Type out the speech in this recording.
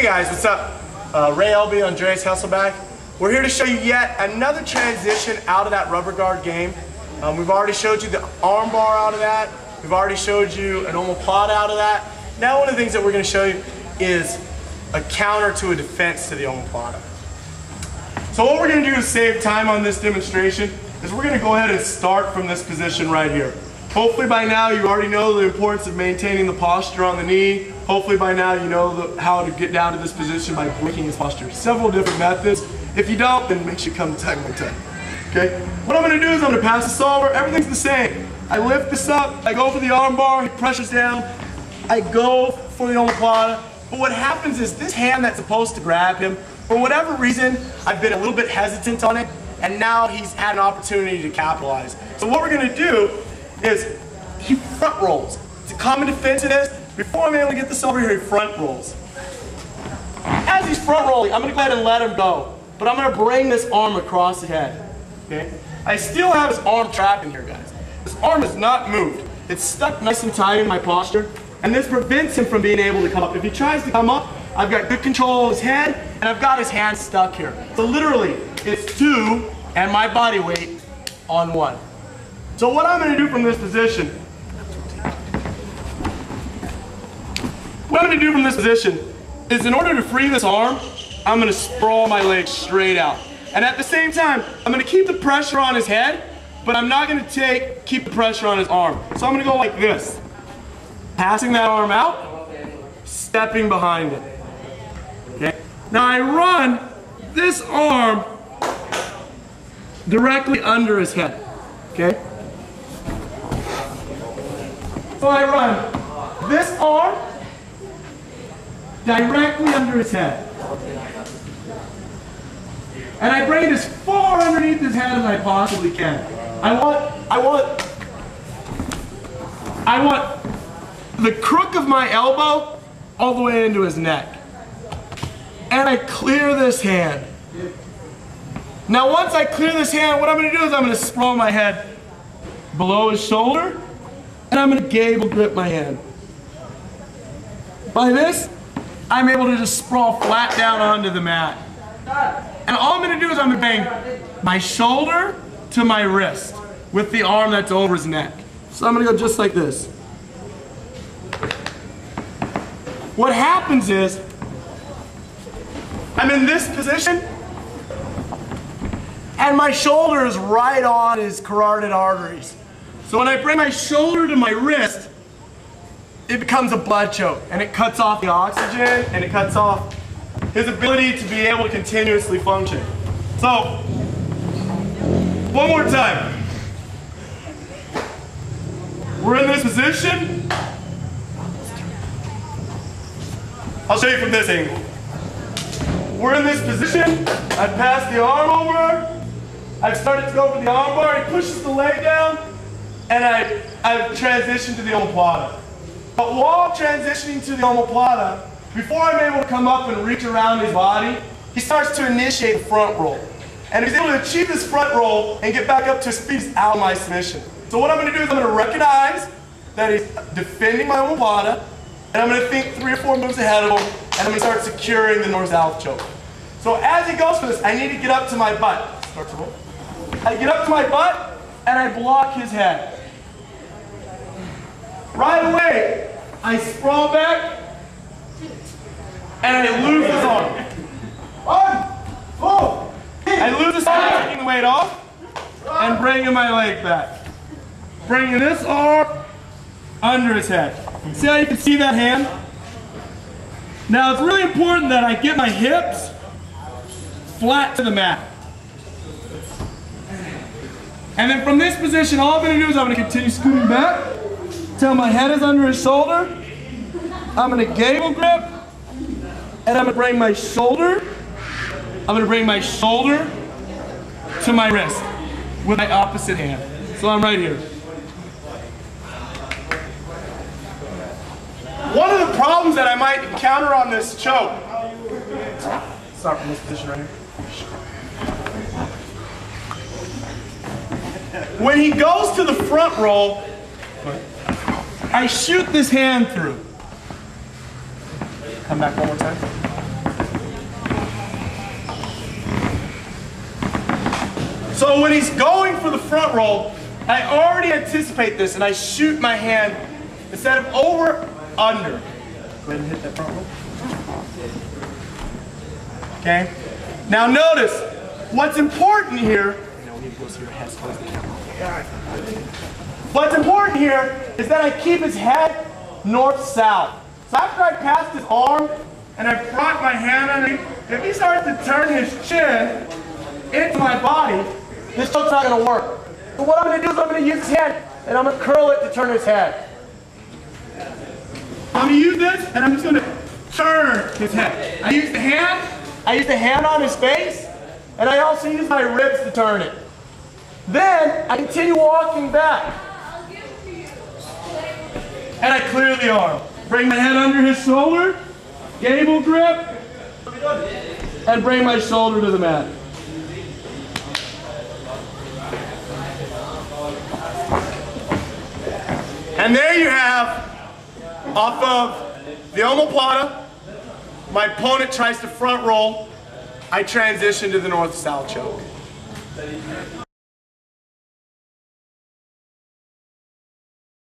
Hey guys, what's up? Elbe, Andreas, Hesselback. We're here to show you yet another transition out of that rubber guard game. We've already showed you the arm bar out of that. We've already showed you an Omoplata out of that. Now one of the things that we're going to show you is a counter to a defense to the Omoplata. So what we're going to do to save time on this demonstration is we're going to go ahead and start from this position right here. Hopefully by now you already know the importance of maintaining the posture on the knee. Hopefully by now you know how to get down to this position by breaking his posture. Several different methods. If you don't, then make sure you come tag my tag. Okay? What I'm going to do is I'm going to pass this over. Everything's the same. I lift this up, I go for the arm bar, he pressures down, I go for the Omoplata. But what happens is this hand that's supposed to grab him, for whatever reason, I've been a little bit hesitant on it, and now he's had an opportunity to capitalize. So what we're going to do is he front rolls. It's a common defense of this. Before I'm able to get this over here, he front rolls. As he's front rolling, I'm going to go ahead and let him go. But I'm going to bring this arm across his head. Okay? I still have his arm trapped in here, guys. This arm is not moved. It's stuck nice and tight in my posture, and this prevents him from being able to come up. If he tries to come up, I've got good control of his head, and I've got his hand stuck here. So literally, it's 2 and my body weight on 1. So what I'm going to do from this position, is in order to free this arm, I'm going to sprawl my legs straight out. And at the same time, I'm going to keep the pressure on his head, but I'm not going to keep the pressure on his arm. So I'm going to go like this. Passing that arm out, stepping behind it. Okay? Now I run this arm directly under his head. Okay? So I run this arm directly under his head. And I bring it as far underneath his head as I possibly can. I want the crook of my elbow all the way into his neck. And I clear this hand. Now once I clear this hand, what I'm going to do is I'm going to sprawl my head below his shoulder, and I'm going to gable grip my hand. By this, I'm able to just sprawl flat down onto the mat. And all I'm going to do is I'm going to bring my shoulder to my wrist with the arm that's over his neck. So I'm going to go just like this. What happens is, I'm in this position, and my shoulder is right on his carotid arteries. So when I bring my shoulder to my wrist, it becomes a blood choke, and it cuts off the oxygen, and it cuts off his ability to be able to continuously function. So, one more time. We're in this position. I'll show you from this angle. We're in this position. I've passed the arm over. I've started to go for the arm bar. He pushes the leg down, and I've transitioned to the Omoplata. But while transitioning to the Omoplata, before I'm able to come up and reach around his body, he starts to initiate the front roll. And if he's able to achieve this front roll and get back up to his feet, he's out of my submission. So what I'm going to do is I'm going to recognize that he's defending my Omoplata, and I'm going to think 3 or 4 moves ahead of him, and I'm going to start securing the Nort-South Choke. So as he goes for this, I need to get up to my butt. Start to roll. I get up to my butt, and I block his head. Right away, I sprawl back, and I lose his arm. 1, 2, I lose his arm, taking the weight off, and bringing my leg back. Bringing this arm under his head. See how you can see that hand? Now it's really important that I get my hips flat to the mat. And then from this position, all I'm going to do is I'm going to continue scooting back till my head is under his shoulder. I'm going to gable grip, and I'm going to bring my shoulder. I'm going to bring my shoulder to my wrist with my opposite hand. So I'm right here. One of the problems that I might encounter on this choke, start from this position right here. When he goes to the front roll, I shoot this hand through. Come back one more time. So when he's going for the front roll, I already anticipate this and I shoot my hand instead of over, under. Go ahead and hit that front roll. Okay? Now notice, what's important here, what's important here is that I keep his head north-south. So after I pass his arm and I brought my hand underneath, if he starts to turn his chin into my body, this choke's not going to work. So what I'm going to do is I'm going to use his hand and I'm going to curl it to turn his head. I'm going to use this and I'm just going to turn his head. I use the hand on his face, and I also use my ribs to turn it. Then I continue walking back. And I clear the arm. Bring my head under his shoulder, gable grip, and bring my shoulder to the mat. And there you have, off of the Omoplata, my opponent tries to front roll, I transition to the Nort-South Choke.